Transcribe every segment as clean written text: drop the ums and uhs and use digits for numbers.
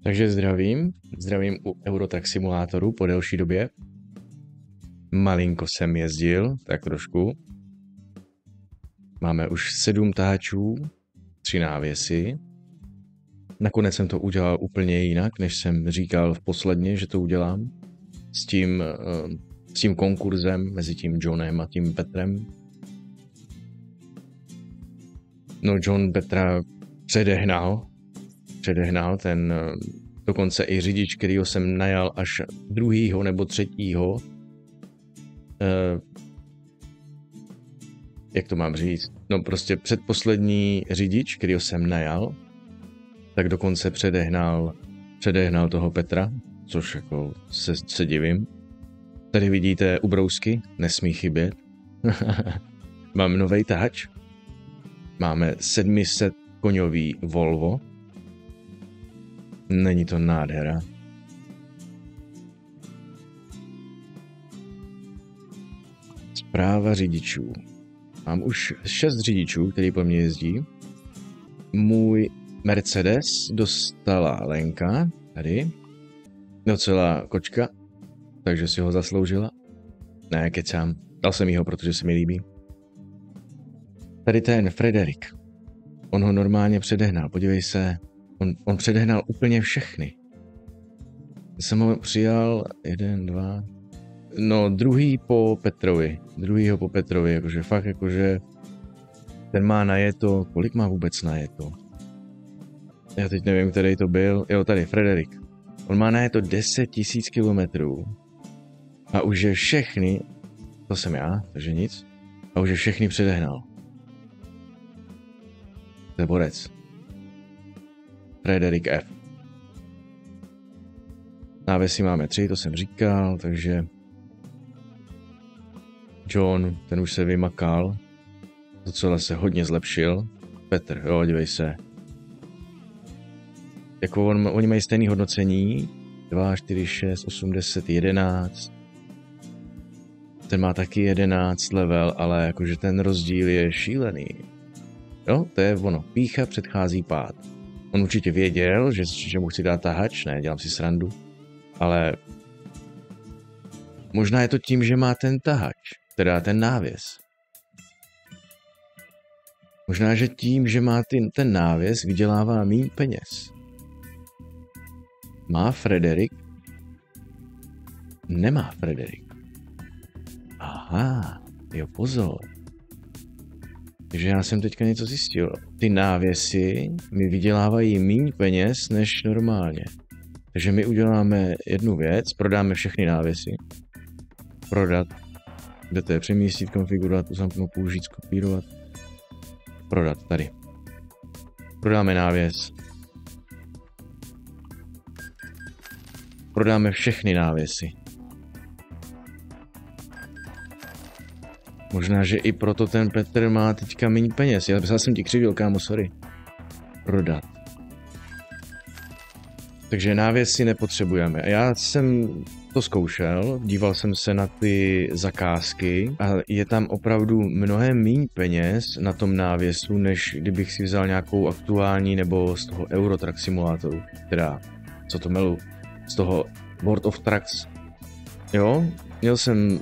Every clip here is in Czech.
Takže zdravím u Eurotrack simulátoru po delší době. Malinko jsem jezdil, tak trošku. Máme už 7 tahačů, 3 návěsy. Nakonec jsem to udělal úplně jinak, než jsem říkal v posledně, že to udělám. S tím konkurzem mezi tím Johnem a tím Petrem. No, John Petra předehnal ten dokonce i řidič, kterýho jsem najal až 2. nebo 3. Jak to mám říct? No prostě předposlední řidič, kterýho jsem najal, tak dokonce předehnal toho Petra, což jako se divím. Tady vidíte ubrousky, nesmí chybět. Mám novej tahač. Máme 700 koňový Volvo. Není to nádhera. Zpráva řidičů. Mám už 6 řidičů, který po mně jezdí. Můj Mercedes dostala Lenka, tady. Docela kočka, takže si ho zasloužila. Ne, kecám. Dal jsem jí ho, protože se mi líbí. Tady ten Frederik. On ho normálně předehnal, podívej se. On předehnal úplně všechny. Jsem ho přijal 1, 2... No, druhýho po Petrovi, jakože fakt, jakože ten má najeto, kolik má vůbec najeto? Já teď nevím, který to byl. Jo, tady, Frederik. On má najeto 10 000 kilometrů a už je všechny, to jsem já, takže nic, a už je všechny předehnal. To je borec. Frederik F. Návěsy máme 3, to jsem říkal, takže John, ten už se vymakal, docela se hodně zlepšil. Petr, jo, dívej se. Jako oni mají stejné hodnocení, 2, 4, 6, 8, 10, 11. Ten má taky 11 level, ale jakože ten rozdíl je šílený. Jo, to je ono, pýcha předchází pád. On určitě věděl, že mu chci dát tahač, ne, dělám si srandu, ale možná je to tím, že má ten tahač, teda ten návěs. Možná, že tím, že má ten návěs, vydělává méně peněz. Má Frederik? Nemá Frederik. Aha, jo, pozor. Takže já jsem teďka něco zjistil. Ty návěsy mi vydělávají méně peněz než normálně. Takže my uděláme jednu věc, prodáme všechny návěsy. Prodat. Kde to je? Přemístit, konfigurovat, uzamknout, použít, skopírovat. Prodat, tady. Prodáme návěs. Prodáme všechny návěsy. Možná, že i proto ten Petr má teďka méně peněz. Já jsem ti křivil, kámo, sorry. Prodat. Takže návěsy nepotřebujeme. A já jsem to zkoušel, díval jsem se na ty zakázky a je tam opravdu mnohem méně peněz na tom návěsu, než kdybych si vzal nějakou aktuální nebo z toho Eurotrack simulátoru. Teda, co to melu? Z toho World of Trucks. Jo, měl jsem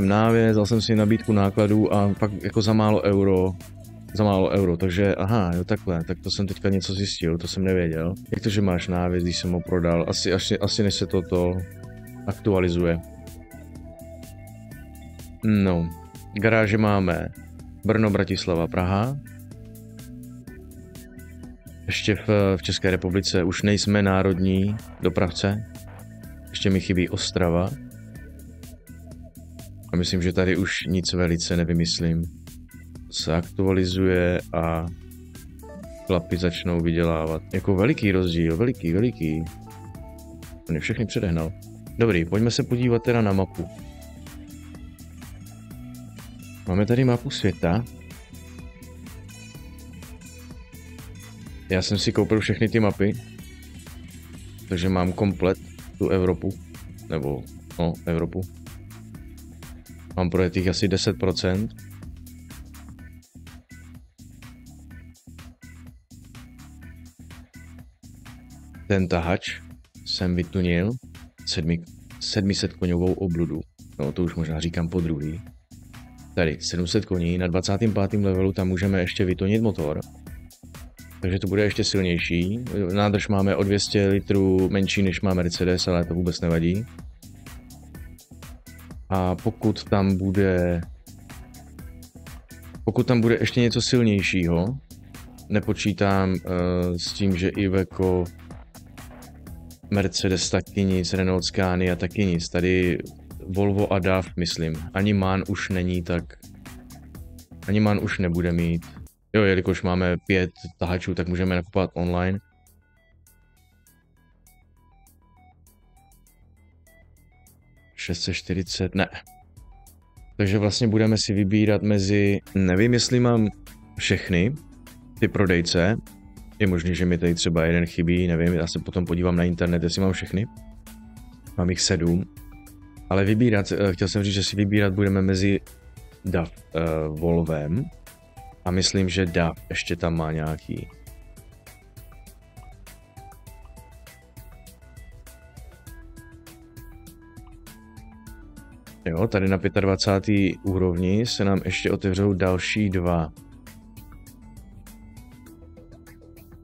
návěs, dal jsem si nabídku nákladů a pak jako za málo euro, takže aha, jo takhle, tak to jsem teďka něco zjistil, to jsem nevěděl. Jak to, že máš návěs, když jsem ho prodal, asi než se toto aktualizuje. No, garáže máme Brno, Bratislava, Praha. Ještě v České republice už nejsme národní dopravce. Ještě mi chybí Ostrava. A myslím, že tady už nic velice nevymyslím. Se aktualizuje a chlapi začnou vydělávat. Jako veliký rozdíl, veliký. On je všechny předehnal. Dobrý, pojďme se podívat teda na mapu. Máme tady mapu světa. Já jsem si koupil všechny ty mapy. Takže mám komplet tu Evropu. Nebo, no, Evropu. Mám projetých asi 10%. ten tahač jsem vytunil 700 koňovou obludu. No to už možná říkám po druhý. Tady 700 koní, na 25. levelu tam můžeme ještě vytunit motor. Takže to bude ještě silnější. Nádrž máme o 200 litrů menší než má Mercedes, ale to vůbec nevadí. A pokud tam bude ještě něco silnějšího, nepočítám s tím, že Iveco, Mercedes taky nic, Renault Scania taky nic. Tady Volvo a DAF, myslím. Ani MAN už není tak... Ani MAN už nebude mít. Jo, jelikož máme 5 tahačů, tak můžeme nakupovat online. $640, ne. Takže vlastně budeme si vybírat mezi... Nevím, jestli mám všechny ty prodejce. Je možné, že mi tady třeba jeden chybí, nevím, já se potom podívám na internet, jestli mám všechny. Mám jich 7. Ale vybírat, chtěl jsem říct, že si vybírat budeme mezi DAF Volvem a myslím, že DAF ještě tam má nějaký. Jo, tady na 25. úrovni se nám ještě otevřou další 2.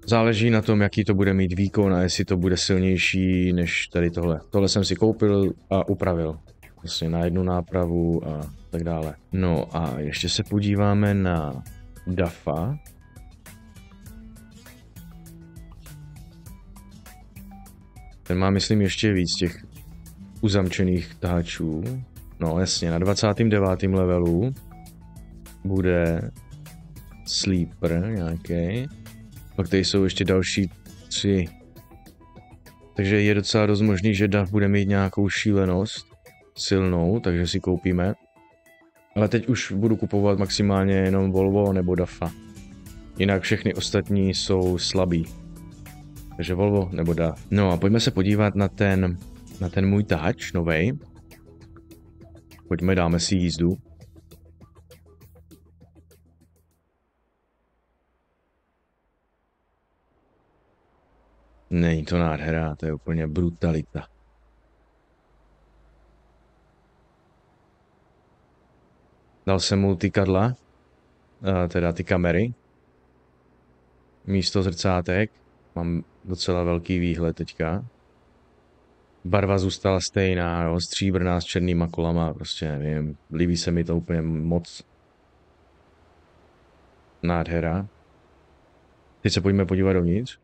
Záleží na tom, jaký to bude mít výkon a jestli to bude silnější než tady tohle. Tohle jsem si koupil a upravil. Vlastně na jednu nápravu a tak dále. No a ještě se podíváme na DAFa. Ten má, myslím, ještě víc těch uzamčených tahačů. No jasně, na 29. levelu bude Sleeper nějaký. Pak tady jsou ještě další 3. Takže je docela dost možný, že DAF bude mít nějakou šílenost silnou, takže si koupíme. Ale teď už budu kupovat maximálně jenom Volvo nebo DAFa. Jinak všechny ostatní jsou slabý. Takže Volvo nebo DAF. No a pojďme se podívat na ten můj tahač novej. Pojďme, dáme si jízdu. Není to nádhera, to je úplně brutalita. Dal jsem multikadla, teda ty kamery. Místo zrcátek. Mám docela velký výhled teďka. Barva zůstala stejná, jo, stříbrná s černýma kolama, prostě nevím. Líbí se mi to úplně moc. Nádhera. Teď se pojďme podívat dovnitř.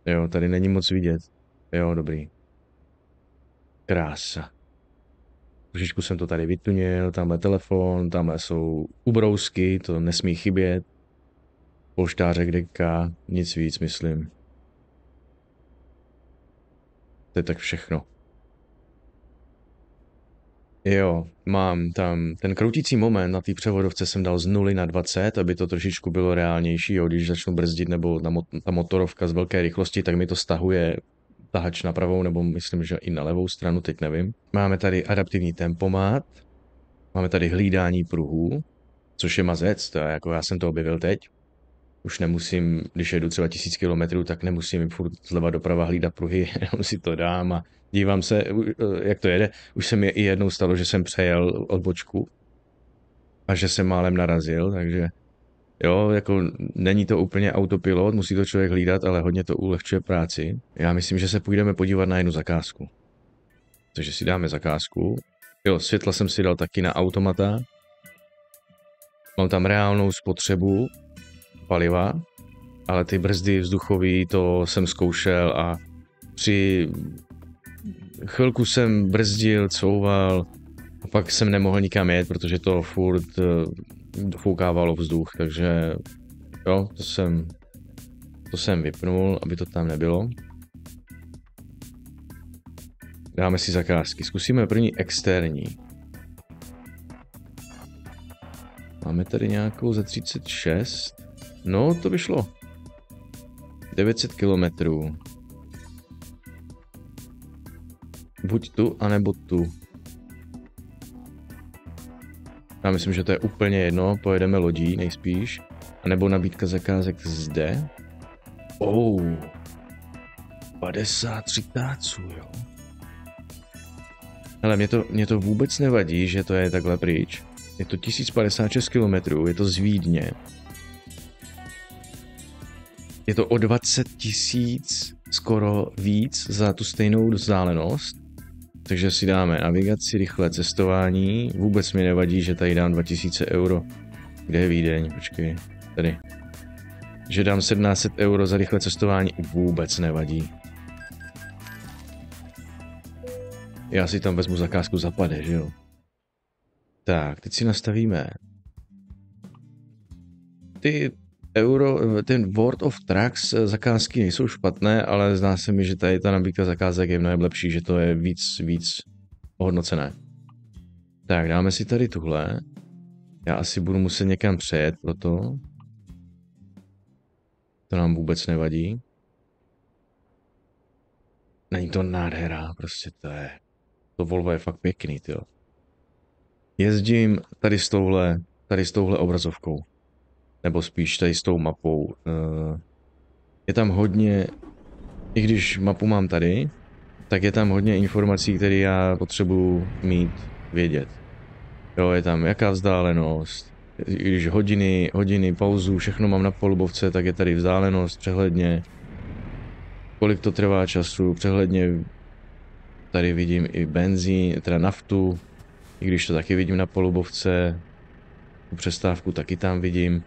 Jo, tady není moc vidět. Jo, dobrý. Krása. Trošičku jsem to tady vytunil, tamhle telefon, tamhle jsou ubrousky, to nesmí chybět. Polštářek deka, nic víc, myslím. To je tak všechno. Jo, mám tam ten kroutící moment na té převodovce jsem dal z 0 na 20, aby to trošičku bylo reálnější, jo, když začnu brzdit nebo ta motorovka z velké rychlosti, tak mi to stahuje tahač na pravou, nebo myslím, že i na levou stranu, teď nevím. Máme tady adaptivní tempomat, máme tady hlídání pruhů, což je mazec, to je jako já jsem to objevil teď. Už nemusím, když jedu třeba 1000 km, tak nemusím furt zleva doprava hlídat pruhy, jenom si to dám a dívám se, jak to jede. Už se mi i jednou stalo, že jsem přejel odbočku a že jsem málem narazil, takže jo, jako není to úplně autopilot, musí to člověk hlídat, ale hodně to ulehčuje práci. Já myslím, že se půjdeme podívat na jednu zakázku. Takže si dáme zakázku. Jo, světla jsem si dal taky na automata. Mám tam reálnou spotřebu paliva, ale ty brzdy vzduchové, to jsem zkoušel a při chvilku jsem brzdil, couval a pak jsem nemohl nikam jet, protože to furt foukávalo vzduch, takže jo, to jsem vypnul, aby to tam nebylo. Dáme si zakázky. Zkusíme první externí. Máme tady nějakou za 36. No, to by šlo. 900 kilometrů. Buď tu, anebo tu. Já myslím, že to je úplně jedno. Pojedeme lodí nejspíš. A nebo nabídka zakázek zde. 53 táců, jo. Ale mě to vůbec nevadí, že to je takhle pryč. Je to 1056 km, je to z Vídně. Je to o 20 000 skoro víc za tu stejnou vzdálenost. Takže si dáme navigaci, rychlé cestování. Vůbec mi nevadí, že tady dám 2000 euro. Kde je Vídeň? Počkej, tady. Že dám 1700 euro za rychlé cestování, vůbec nevadí. Já si tam vezmu zakázku zapade, že jo? Tak, teď si nastavíme. Ten World of Trucks zakázky nejsou špatné, ale zdá se mi, že tady ta nabídka zakázek je mnohem lepší, že to je víc ohodnocené. Tak, dáme si tady tuhle. Já asi budu muset někam přejet proto. To nám vůbec nevadí. Není to nádhera, prostě to je. To Volvo je fakt pěkný, tyjo. Jezdím tady s touhle obrazovkou. Nebo spíš tady s tou mapou. Je tam hodně, i když mapu mám tady, tak je tam hodně informací, které já potřebuji mít, vědět. Jo, je tam jaká vzdálenost, když hodiny, pauzu, všechno mám na polubovce, tak je tady vzdálenost, přehledně, kolik to trvá času, přehledně, tady vidím i benzín, teda naftu, i když to taky vidím na polubovce, tu přestávku taky tam vidím.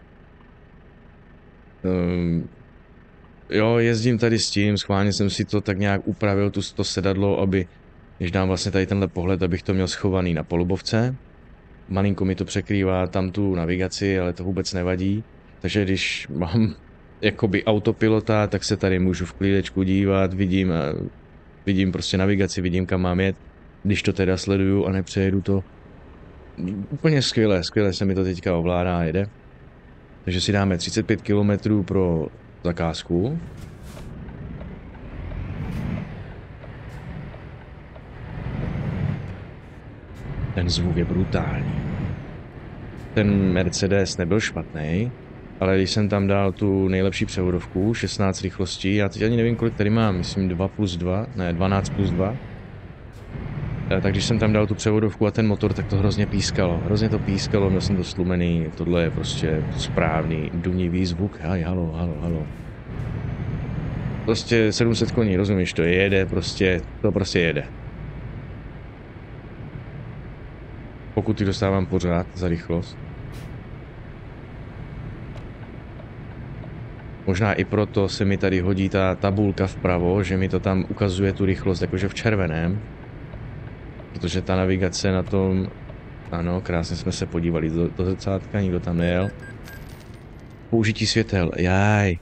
Jo, jezdím tady s tím, schválně jsem si to tak nějak upravil, to sedadlo, aby, když dám vlastně tady tenhle pohled, abych to měl schovaný na polubovce. Malinko mi to překrývá tam tu navigaci, ale to vůbec nevadí. Takže když mám jakoby autopilota, tak se tady můžu v klídečku dívat, vidím prostě navigaci, vidím kam mám jet. Když to teda sleduju a nepřejedu to, úplně skvěle se mi to teďka ovládá a jede. Takže si dáme 35 km pro zakázku. Ten zvuk je brutální. Ten Mercedes nebyl špatný, ale když jsem tam dal tu nejlepší převodovku, 16 rychlostí, já teď ani nevím, kolik tady mám, myslím 12+2, tak když jsem tam dal tu převodovku a ten motor, tak to hrozně to pískalo, měl jsem to stlumený, tohle je prostě správný, dunivý zvuk, halo. Prostě 700 koní, rozumíš, to jede, to prostě jede. Pokuty dostávám pořád za rychlost. Možná i proto se mi tady hodí ta tabulka vpravo, že mi to tam ukazuje tu rychlost jakože v červeném. Protože ta navigace na tom, ano, krásně jsme se podívali do zrcátka, nikdo tam nejel. Použití světel, jaj.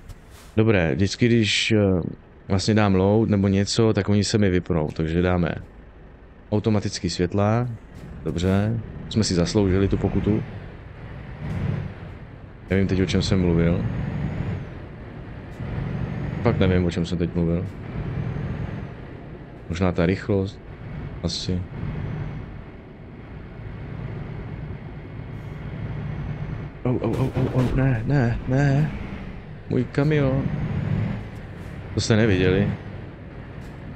Dobré, vždycky když vlastně dám load nebo něco, tak oni se mi vypnou, takže dáme automatický světla, dobře, jsme si zasloužili tu pokutu. Nevím teď, o čem jsem mluvil. Fakt nevím, o čem jsem teď mluvil. Možná ta rychlost, asi. Ne. Můj kamion. To jste neviděli.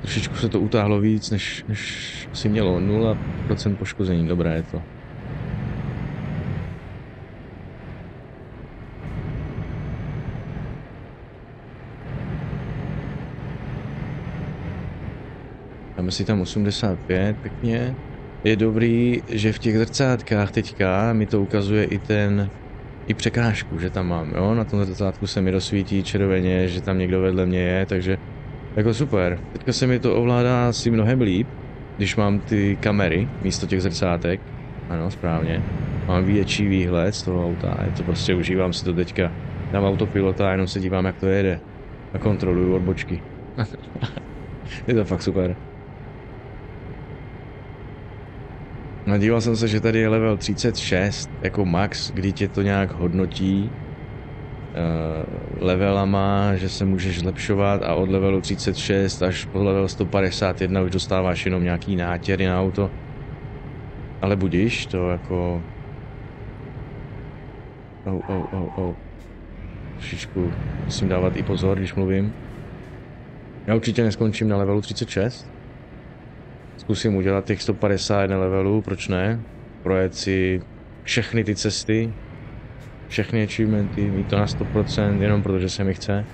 Trošičku se to utáhlo víc, než si mělo. 0% poškození, dobré je to. Dáme si tam 85, pěkně. Je dobrý, že v těch zrcátkách teďka mi to ukazuje i překážku, že tam mám, jo? Na tom zrcátku se mi rozsvítí červeně, že tam někdo vedle mě je, takže jako super. Teďka se mi to ovládá asi mnohem líp, když mám ty kamery místo těch zrcátek. Ano, správně. Mám větší výhled z toho auta, je to prostě užívám si to teďka. Dám autopilota a jenom se dívám, jak to jede. A kontroluju odbočky. Je to fakt super. No, díval jsem se, že tady je level 36 jako max, kdy tě to nějak hodnotí levelama, že se můžeš zlepšovat a od levelu 36 až po level 151 už dostáváš jenom nějaký nátěry na auto. Ale budiš, to jako... Trošičku musím dávat i pozor, když mluvím. Já určitě neskončím na levelu 36. Zkusím udělat těch 151 levelů, proč ne? Projet si všechny ty cesty, všechny achievementy, mít to na 100%, jenom protože se mi chce.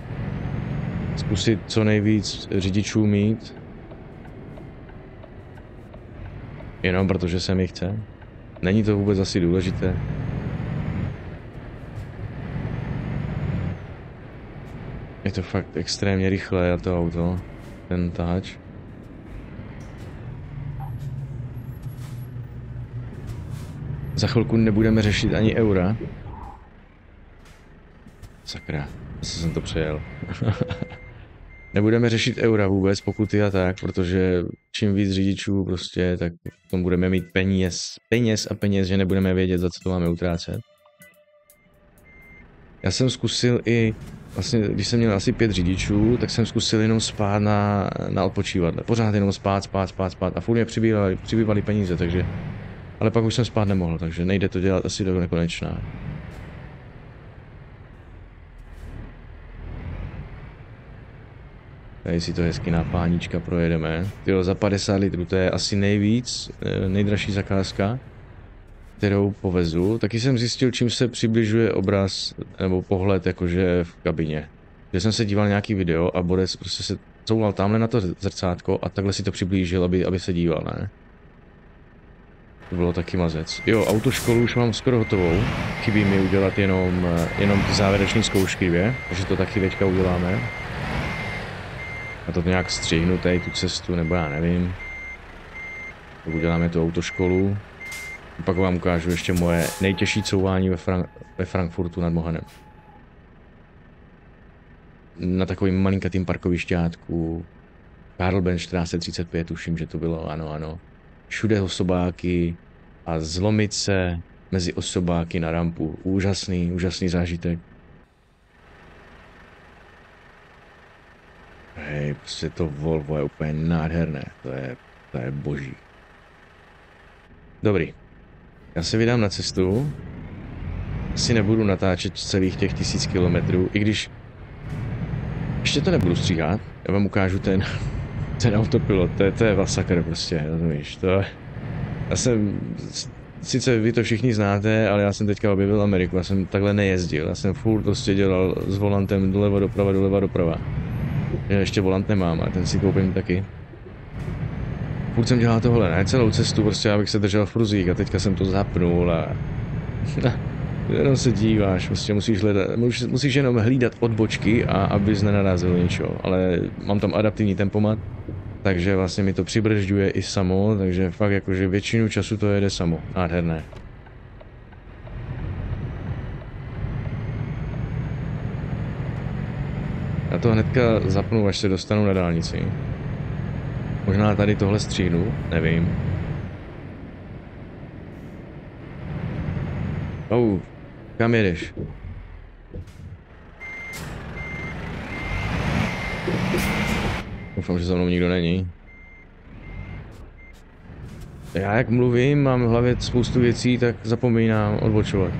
Zkusit co nejvíc řidičů mít. Jenom protože se mi chce. Není to vůbec asi důležité. Je to fakt extrémně rychlé to auto, ten táč. Za chvilku nebudeme řešit ani eura. Sakra, zase jsem to přejel. Nebudeme řešit eura vůbec, pokuty a tak, protože čím víc řidičů prostě, tak v tom budeme mít peněz a peněz, že nebudeme vědět, za co to máme utrácet. Já jsem zkusil i, vlastně, když jsem měl asi 5 řidičů, tak jsem zkusil jenom spát na odpočívadle. Pořád jenom spát a furt mě přibývaly peníze, takže... Ale pak už jsem spát nemohl, takže nejde to dělat asi do nekonečna. Tady si to hezky na páníčka projedeme. Tyjo, za 50 litrů, to je asi nejdražší zakázka, kterou povezu. Taky jsem zjistil, čím se přibližuje obraz nebo pohled jakože v kabině. Že jsem se díval nějaký video a borec prostě se coulal tamhle na to zrcátko a takhle si to přiblížil, aby se díval, ne? To bylo taky mazec. Jo, autoškolu už mám skoro hotovou. Chybí mi udělat jenom ty závěrečné zkoušky, takže to taky teďka uděláme. A to nějak střihnu tady tu cestu, nebo já nevím. Tak uděláme tu autoškolu. A pak vám ukážu ještě moje nejtěžší couvání ve Frankfurtu nad Mohanem. Na takovým malinkatým parkovišťátku. Karlben 1435, tuším, že to bylo, ano. Všude osobáky a zlomit se mezi osobáky na rampu. Úžasný zážitek. Hej, prostě to Volvo je úplně nádherné, to je boží. Dobrý, já se vydám na cestu. Asi nebudu natáčet celých těch 1000 kilometrů, i když ještě to nebudu stříhat. Já vám ukážu ten autopilot, to je masakr prostě, rozumíš, já jsem, sice vy to všichni znáte, ale já jsem teďka objevil Ameriku, já jsem takhle nejezdil, já jsem furt prostě dělal s volantem doleva doprava. Já ještě volant nemám, ale ten si koupím taky. Furt jsem dělal tohle, ne celou cestu, prostě abych se držel v pruzích a teďka jsem to zapnul a... jenom se díváš, prostě musíš jenom hlídat odbočky a abys nenarazil něčeho, ale mám tam adaptivní tempomat, takže vlastně mi to přibržďuje i samo, takže fakt jakože většinu času to jede samo, nádherné. Já to hnedka zapnu, až se dostanu na dálnici. Možná tady tohle stříhnu, nevím. Kam jedeš? Doufám, že za mnou nikdo není. Já jak mluvím, mám v hlavě spoustu věcí, tak zapomínám odbočovat.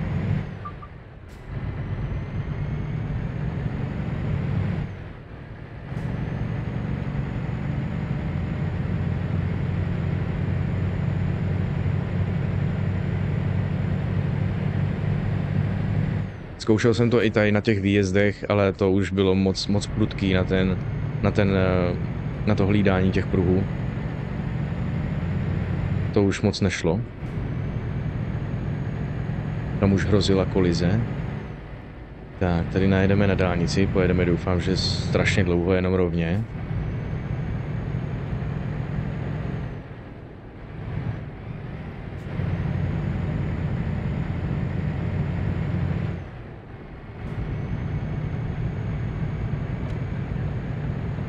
Zkoušel jsem to i tady na těch výjezdech, ale to už bylo moc prudký na to hlídání těch pruhů. To už moc nešlo. Tam už hrozila kolize. Tak, tady najedeme na dálnici, pojedeme, doufám, že strašně dlouho, jenom rovně.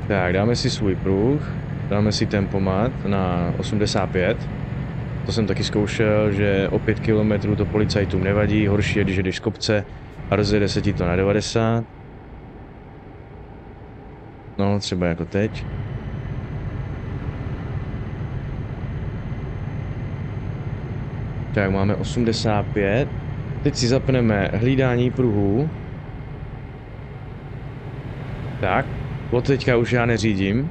Tak, dáme si svůj pruh, dáme si tempomat na 85. To jsem taky zkoušel, že o 5 km to policajtům nevadí, horší je, když jdeš z kopce a rozjede se ti to na 90. No, třeba jako teď. Tak, máme 85. Teď si zapneme hlídání pruhů. Tak. Od teďka už já neřídím.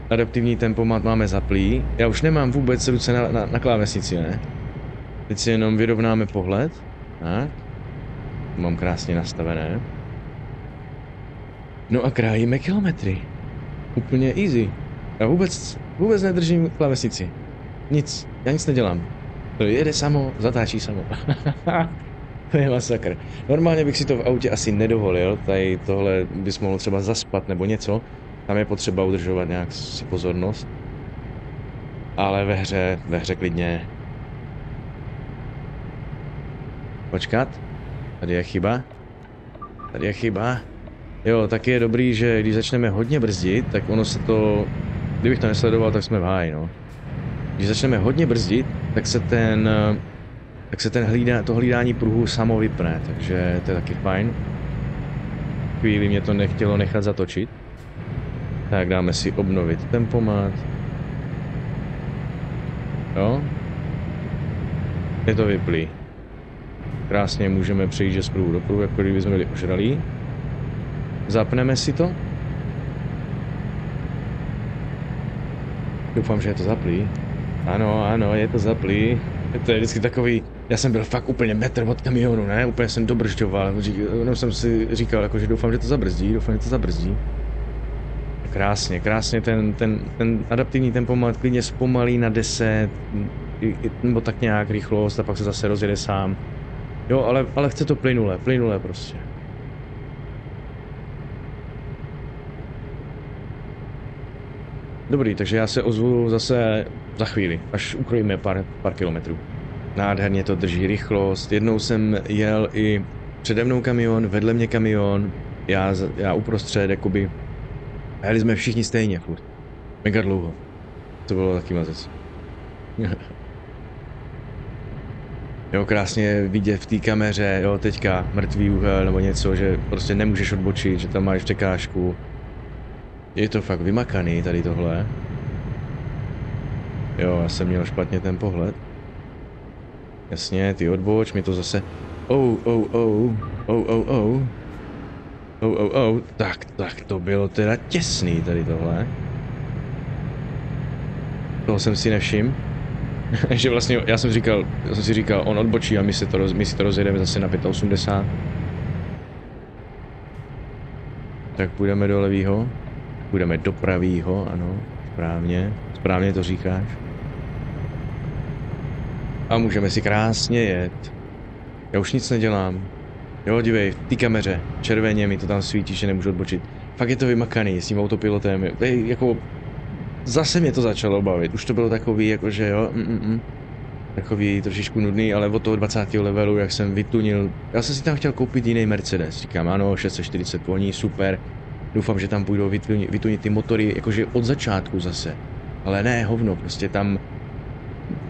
Adaptivní tempomat máme zaplý. Já už nemám vůbec ruce na klávesnici, ne? Teď si jenom vyrovnáme pohled. Tak. To mám krásně nastavené. No a krájíme kilometry. Úplně easy. Já vůbec nedržím klávesnici. Nic. Já nic nedělám. To jede samo, zatáčí samo. To je masakr. Normálně bych si to v autě asi nedovolil. Tady tohle bys mohl třeba zaspat nebo něco. Tam je potřeba udržovat nějak si pozornost. Ale ve hře klidně. Počkat. Tady je chyba. Tady je chyba. Jo, tak je dobrý, že když začneme hodně brzdit, tak ono se to... Kdybych to nesledoval, tak jsme v háji, no. Když začneme hodně brzdit, tak se to hlídání pruhu samo vypne, takže to je taky fajn. Chvíli mě to nechtělo nechat zatočit. Tak dáme si obnovit tempomat. Jo. Je to vyplý. Krásně můžeme přejít z pruhu do pruhu, jako kdyby jsme byli ožralí. Zapneme si to. Doufám, že je to zaplý. Ano, je to zaplý. To je vždycky takový, já jsem byl fakt úplně metr od kamionu, ne? Úplně jsem dobržďoval, jenom jsem si říkal, jako, že doufám, že to zabrzdí. Krásně, ten adaptivní tempomat klidně zpomalí na 10, nebo tak nějak rychlost a pak se zase rozjede sám. Jo, ale chce to plynule prostě. Dobrý, takže já se ozvu zase za chvíli, až ukrojíme pár kilometrů. Nádherně to drží rychlost, jednou jsem jel i přede mnou kamion, vedle mě kamion, já uprostřed, jakoby, a jeli jsme všichni stejně furt. Mega dlouho. To bylo taky mazec. Jo, krásně vidět v té kameře, jo, teďka mrtvý úhel nebo něco, že prostě nemůžeš odbočit, že tam máš překážku. Je to fakt vymakaný tady tohle. Jo, já jsem měl špatně ten pohled. Jasně, ty odboč, mi to zase... Tak to bylo teda těsný tady tohle. Toho jsem si nevšiml. Že vlastně, já jsem si říkal, on odbočí a my si to rozjedeme zase na 85. Tak půjdeme do levýho. Půjdeme do pravýho, ano, správně to říkáš. A můžeme si krásně jet. Já už nic nedělám. Jo, dívej, v té kameře, červeně mi to tam svítí, že nemůžu odbočit. Fakt je to vymakaný s tím autopilotem, jako... Zase mě to začalo bavit, už to bylo takový, jakože jo, takový trošičku nudný, ale od toho 20. levelu, jak jsem vytunil, já jsem si tam chtěl koupit jiný Mercedes, říkám ano, 640 koní, super, doufám, že tam půjdou vytunit ty motory, jakože od začátku zase, ale ne, hovno, prostě tam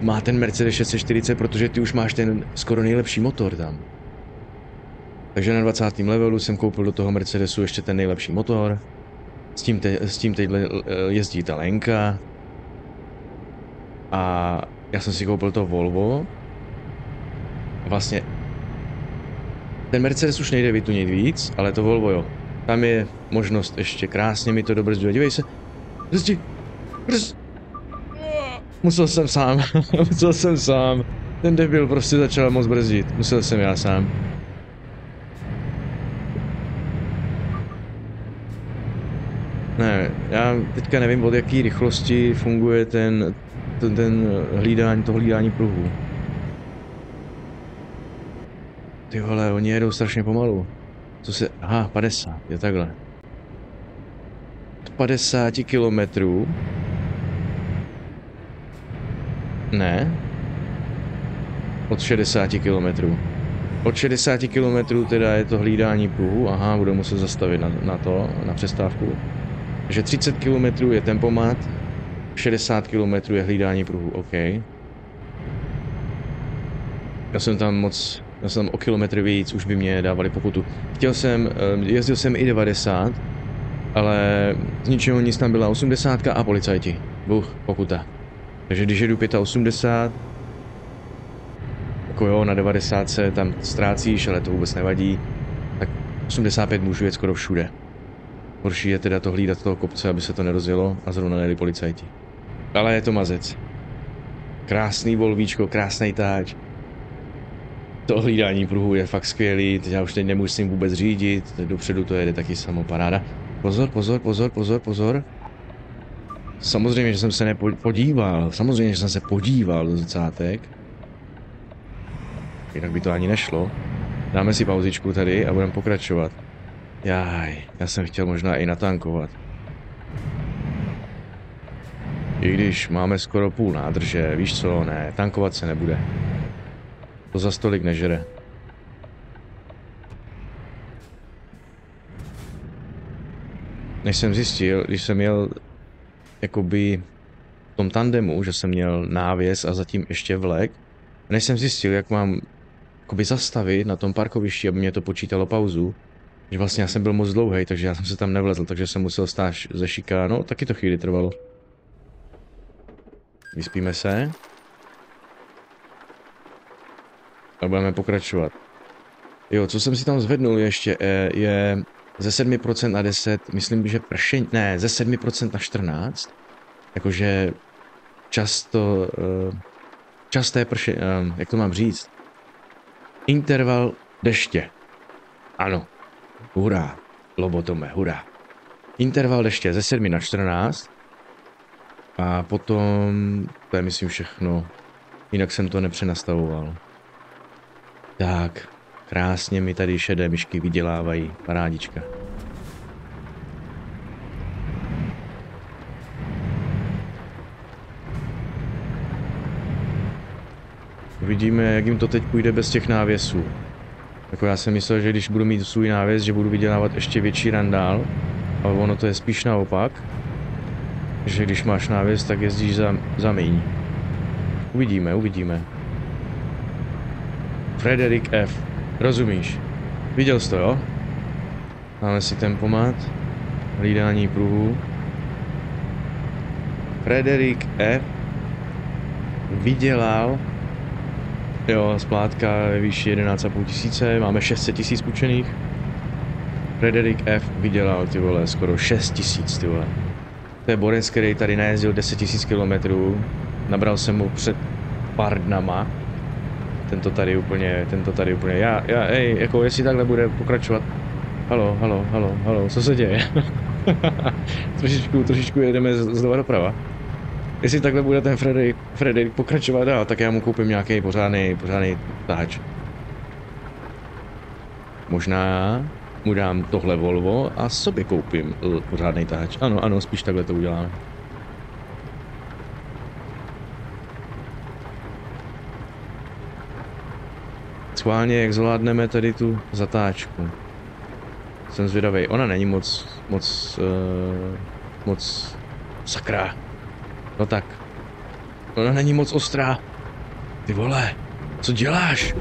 má ten Mercedes 640, protože ty už máš ten skoro nejlepší motor tam. Takže na 20. levelu jsem koupil do toho Mercedesu ještě ten nejlepší motor. S tím teď jezdí ta Lenka. A já jsem si koupil to Volvo. A vlastně ten Mercedes už nejde vytunit víc, ale to Volvo jo. Tam je možnost ještě krásně mi to dobrzduje. Dívej se. Brzd. Musel jsem sám. Ten debil prostě začal moc brzdit. Musel jsem já sám. Ne, já teďka nevím, od jaký rychlosti funguje to hlídání pruhu. Ty vole, oni jedou strašně pomalu. Aha, 50, je takhle. Od 50 kilometrů. Ne. Od 60 kilometrů. Od 60 kilometrů teda je to hlídání pruhu. Aha, budu muset zastavit na přestávku. Takže 30 km je tempomat, 60 km je hlídání pruhu, OK. Já jsem tam o kilometr víc, už by mě dávali pokutu. Jezdil jsem i 90, ale z ničeho nic tam byla 80 a policajti. Pokuta. Takže když jedu 85, jako jo, na 90 se tam ztrácíš, ale to vůbec nevadí, tak 85 můžu jet skoro všude. Horší je teda to hlídat toho kopce, aby se to nerozjelo a zrovna nejeli policajti. Ale je to mazec. Krásný volvíčko, krásný táč. To hlídání pruhu je fakt skvělý, já už teď nemusím vůbec řídit, dopředu to jede taky samo paráda. Pozor, pozor, pozor, pozor, pozor. Samozřejmě, že jsem se nepodíval, samozřejmě, že jsem se podíval do zrcátek. Jinak by to ani nešlo. Dáme si pauzičku tady a budeme pokračovat. Jaj, já jsem chtěl možná i natankovat. I když máme skoro půl nádrže, víš co, ne, tankovat se nebude. To za stolik nežere. Než jsem zjistil, když jsem jel jakoby v tom tandemu, že jsem měl návěs a zatím ještě vlek, než jsem zjistil, jak mám jakoby zastavit na tom parkovišti, aby mě to počítalo pauzu, že vlastně já jsem byl moc dlouhý, takže já jsem se tam nevlezl, takže jsem musel stát ze šikánu, taky to chvíli trvalo. Vyspíme se. A budeme pokračovat. Jo, co jsem si tam zvednul ještě, je ze 7% na 10, myslím, že pršení, ne, ze 7% na 14. Jakože časté pršení, jak to mám říct? Interval deště. Ano. Hurá. Lobotome, hurá. Interval deště ze 7 na 14. A potom, to je myslím všechno. Jinak jsem to nepřenastavoval. Tak, krásně mi tady šedé myšky vydělávají, parádička. Uvidíme, jak jim to teď půjde bez těch návěsů. Jako já jsem myslel, že když budu mít svůj návěs, že budu vydělávat ještě větší randál, ale ono to je spíš naopak. Že když máš návěs, tak jezdíš za míň. Uvidíme, uvidíme. Frederik F. Rozumíš? Viděl jsi to, jo? Máme si tempomat. Hlídání pruhu. Frederik F. Vydělal. Jo, splátka ve výši 11,5 tisíce. Máme 600 000 půjčených. Frederik F. vydělal, ty vole, skoro 6 tisíc, ty vole. To je borec, který tady najezdil 10 000 kilometrů. Nabral jsem mu před pár dnama. Tento tady úplně, ej, jako jestli takhle bude pokračovat. Halo, co se děje? trošičku jedeme zleva doprava. Jestli takhle bude ten Frederik pokračovat dál, tak já mu koupím nějaký pořádný tahač. Možná mu dám tohle Volvo a sobě koupím pořádný tahač. Ano, spíš takhle to uděláme. Schválně, jak zvládneme tady tu zatáčku. Jsem zvědavej. Ona není moc sakra. No tak. Ona není moc ostrá. Ty vole, co děláš?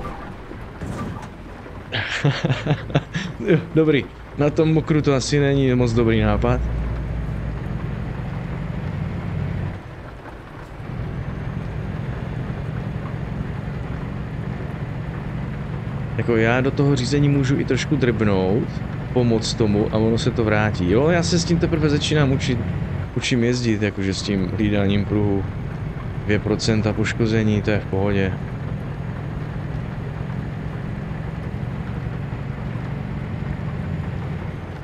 Dobrý. Na tom mokru to asi není moc dobrý nápad. Jako já do toho řízení můžu i trošku drbnout, pomoct tomu a ono se to vrátí. Jo, já se s tím teprve začínám učím jezdit, jakože s tím hlídáním pruhu. 2% poškození, to je v pohodě.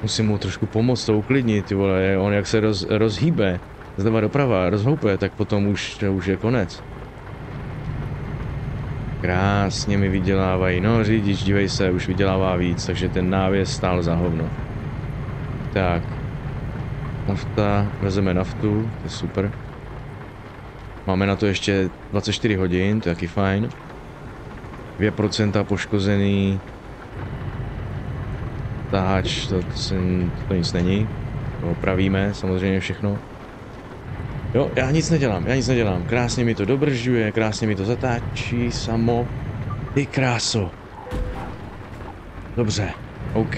Musím mu trošku pomoct to uklidnit, ty vole, on jak se rozhýbe, zleva doprava, rozhoupe, tak potom už je konec. Krásně mi vydělávají, no řidič, dívej se, už vydělává víc, takže ten návěs stál za hovno. Tak. Nafta, vezeme naftu, to je super. Máme na to ještě 24 hodin, to je taky fajn. 2% poškozený. Tahač, to nic není. To opravíme, samozřejmě všechno. Jo, já nic nedělám. Krásně mi to dobržuje, krásně mi to zatáčí samo. Ty kráso. Dobře, OK.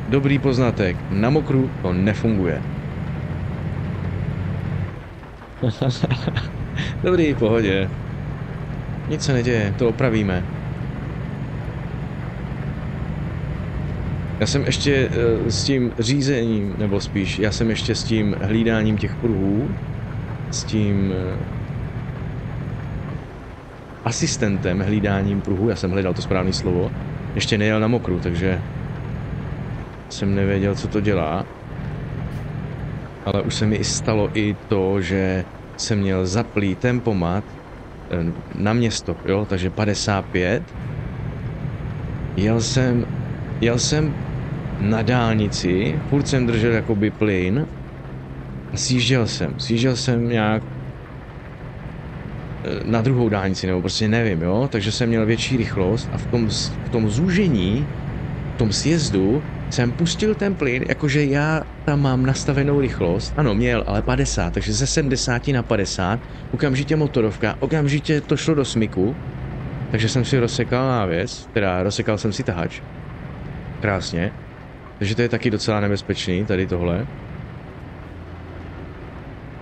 Dobrý poznatek. Na mokru to nefunguje. Dobrý, pohodě. Nic se neděje, to opravíme. Já jsem ještě s tím řízením, nebo spíš, já jsem ještě s tím hlídáním těch pruhů, s tím asistentem hlídáním pruhu, já jsem hledal to správné slovo, ještě nejel na mokru, takže jsem nevěděl, co to dělá. Ale už se mi stalo i to, že jsem měl zaplý tempomat na město, jo, takže 55. Jel jsem na dálnici, furt jsem držel jakoby plyn a sjížděl jsem nějak na druhou dálnici, nebo prostě nevím, jo, takže jsem měl větší rychlost a v tom zúžení, v tom sjezdu jsem pustil ten plyn, jakože já tam mám nastavenou rychlost, ano měl, ale 50, takže ze 70 na 50, okamžitě motorovka, okamžitě to šlo do smyku, takže jsem si rozsekal návěs, teda rozsekal jsem si tahač, krásně, takže to je taky docela nebezpečný, tady tohle.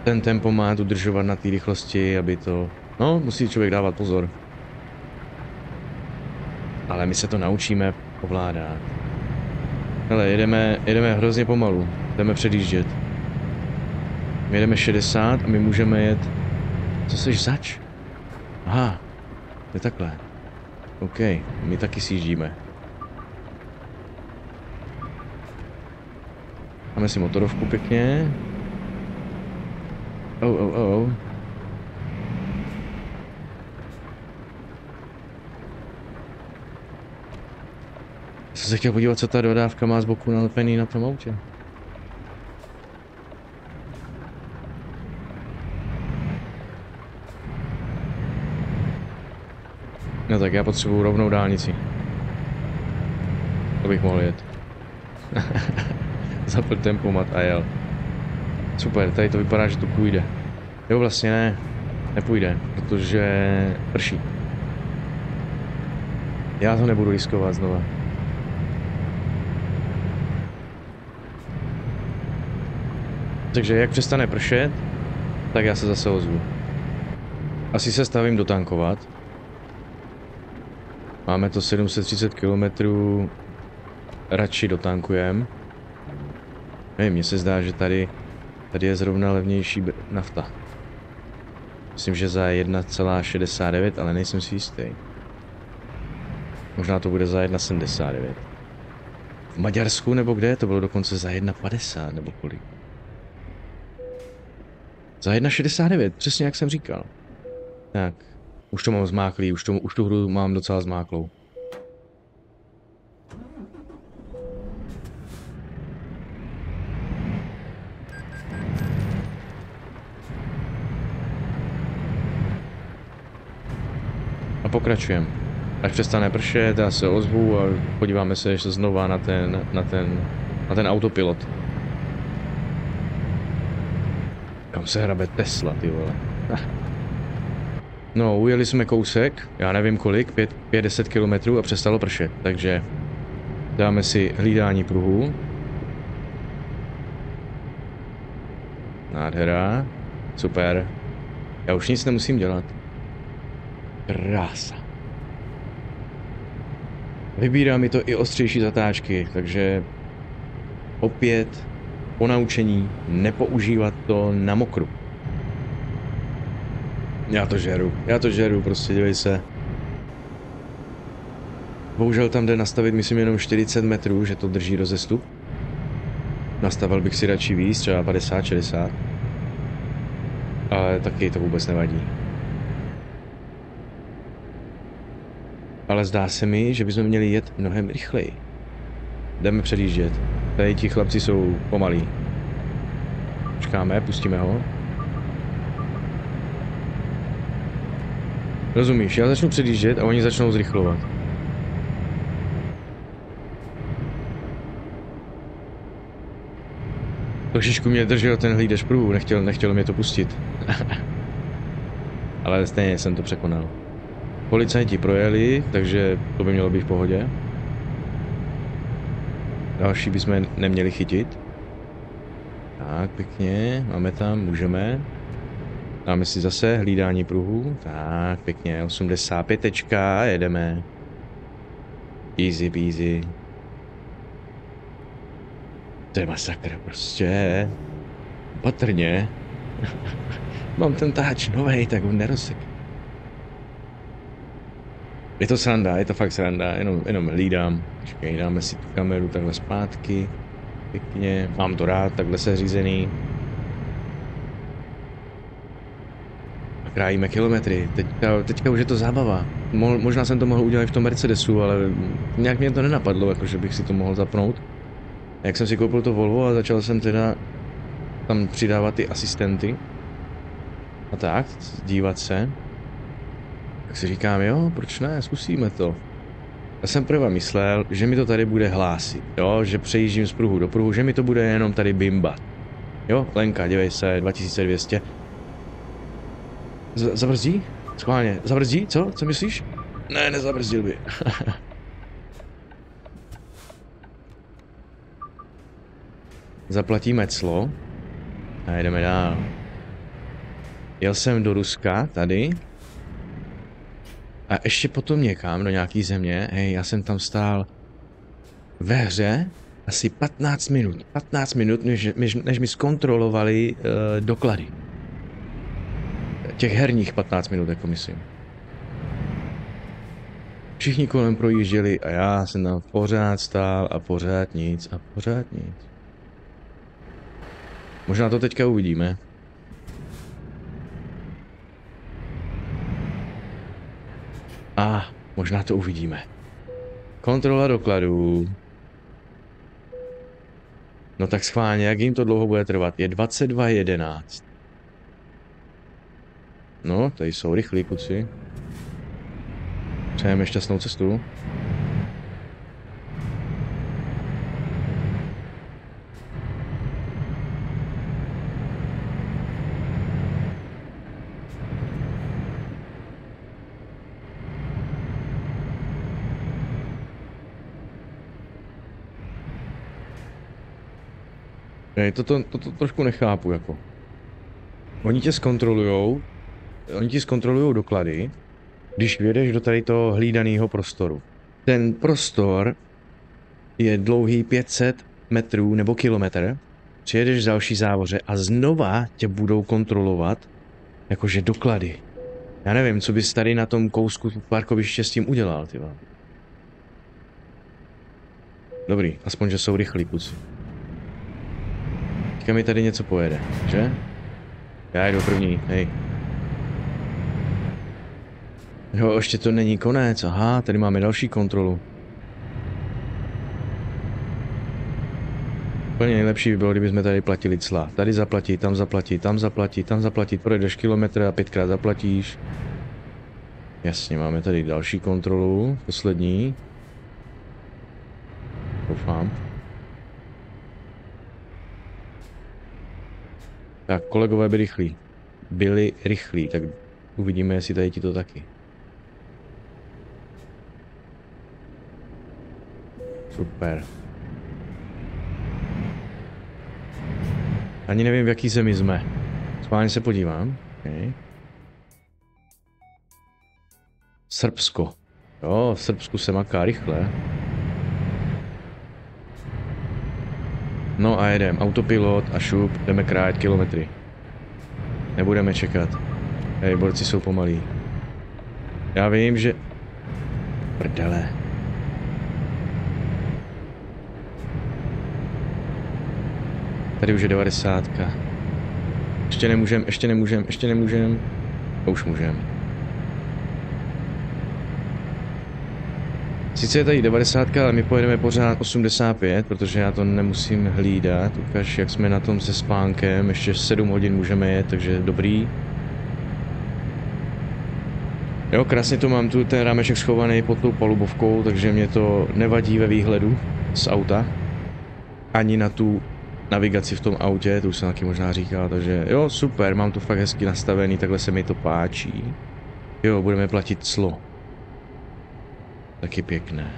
Ten tempo má udržovat na té rychlosti, aby to, no, musí člověk dávat pozor. Ale my se to naučíme ovládat. Hele, jedeme hrozně pomalu. Jdeme předjíždět. My jedeme 60 a my můžeme jet... Co seš zač? Aha, je takhle. OK, my taky sjíždíme. Máme si motorovku pěkně. Oh. Jsem se chtěl podívat, co ta dodávka má z boku nalepený na tom autě. No tak já potřebuju rovnou dálnici. To bych mohl jet. Zapl tempomat a jel. Super, tady to vypadá, že to půjde. Jo, vlastně ne. Nepůjde, protože prší. Já to nebudu riskovat znova. Takže jak přestane pršet, tak já se zase ozvu. Asi se stavím dotankovat. Máme to 730 km. Radši dotankujem. Nevím, mně se zdá, že tady je zrovna levnější nafta. Myslím, že za 1,69, ale nejsem si jistý. Možná to bude za 1,79. V Maďarsku nebo kde? To bylo dokonce za 1,50 nebo kolik. Za 1,69, přesně jak jsem říkal. Tak, už to mám zmáklý, už tu hru mám docela zmáklou. A pokračujeme. Až přestane pršet, já se ozvu a podíváme se ještě znova na ten autopilot. Kam se hrabe Tesla, ty vole. No, ujeli jsme kousek, já nevím kolik, 50 km a přestalo pršet, takže dáme si hlídání pruhu. Nádhera, super. Já už nic nemusím dělat. Krása. Vybírá mi to i ostřejší zatáčky, takže opět po naučení nepoužívat to na mokru. Já to žeru, prostě dívej se. Bohužel tam jde nastavit, myslím, jenom 40 metrů, že to drží rozestup. Nastavil bych si radši víc, třeba 50-60. Ale taky to vůbec nevadí. Ale zdá se mi, že bychom měli jet mnohem rychleji. Jdeme předjíždět. Tady ti chlapci jsou pomalí. Počkáme, pustíme ho. Rozumíš, já začnu předjíždět a oni začnou zrychlovat. Trošičku mě držel ten hlídač pruhu, nechtěl mě to pustit. Ale stejně jsem to překonal. Policajti projeli, takže to by mělo být v pohodě. Další bychom neměli chytit. Tak, pěkně, máme tam, můžeme. Dáme si zase hlídání pruhu. Tak, pěkně, 85, jedeme. Easy peasy. To je masakr, prostě. Patrně. Mám ten tahač novej, tak ho nerozsek. Je to sranda, je to fakt sranda, jenom hlídám. Počkej, dáme si tu kameru takhle zpátky. Pěkně, mám to rád, takhle seřízený. A krájíme kilometry, teďka už je to zábava. Možná jsem to mohl udělat v tom Mercedesu, ale nějak mě to nenapadlo, jako že bych si to mohl zapnout. Jak jsem si koupil to Volvo a začal jsem teda tam přidávat ty asistenty. A tak, dívat se. Tak si říkám, jo, proč ne, zkusíme to. Já jsem prvé myslel, že mi to tady bude hlásit, jo, že přejíždím z pruhu do pruhu, že mi to bude jenom tady bimbat. Jo, Lenka, dívej se, 2200. Zabrzdí? Schválně, zabrzdí? Co? Co myslíš? Ne, nezabrzdil by. Zaplatíme clo a jedeme dál. Jel jsem do Ruska, tady. A ještě potom někam, do nějaký země. Hej, já jsem tam stál ve hře asi 15 minut. 15 minut, než mi zkontrolovali doklady. Těch herních 15 minut, jako myslím. Všichni kolem projížděli a já jsem tam pořád stál a pořád nic a pořád nic. Možná to teďka uvidíme. A možná to uvidíme. Kontrola dokladů. No tak schválně, jak jim to dlouho bude trvat? Je 22:11. No, tady jsou rychlí kluci. Přejeme šťastnou cestu. To trošku nechápu, jako. Oni ti zkontrolujou doklady, když vjedeš do tady toho hlídaného prostoru. Ten prostor je dlouhý 500 metrů nebo kilometr, přijedeš v další závoře a znova tě budou kontrolovat, jakože doklady. Já nevím, co bys tady na tom kousku parkoviště s tím udělal, ty vole. Dobrý, aspoň, že jsou rychlí kluci. Teďka mi tady něco pojede, že? Já jdu první, hej. Jo, ještě to není konec, aha, tady máme další kontrolu. Úplně nejlepší by bylo, kdybychom tady platili cla. Tady zaplatit, tam zaplatit, tam zaplatit, tam zaplatit, projdeš kilometr a 5krát zaplatíš. Jasně, máme tady další kontrolu, poslední. Doufám. Tak, kolegové byli rychlí, tak uvidíme, jestli tady ti to taky. Super. Ani nevím, v jaký zemi jsme. Schválně se podívám. Okay. Srbsko. Jo, v Srbsku se maká rychle. No a jedem. Autopilot a šup, jdeme krájet kilometry. Nebudeme čekat. Hej, borci jsou pomalí. Já vím, že... Prdele. Tady už je 90. Ještě nemůžem. A už můžem. Sice je tady 90, ale my pojedeme pořád 85, protože já to nemusím hlídat. Ukaž, jak jsme na tom se spánkem. Ještě 7 hodin můžeme jet, takže dobrý. Jo, krásně to mám tu ten rámeček schovaný pod tou palubovkou, takže mě to nevadí ve výhledu z auta. Ani na tu navigaci v tom autě, to už jsem taky možná říkal, takže jo, super, mám to fakt hezky nastavený, takhle se mi to páčí. Jo, budeme platit clo. Taky pěkné.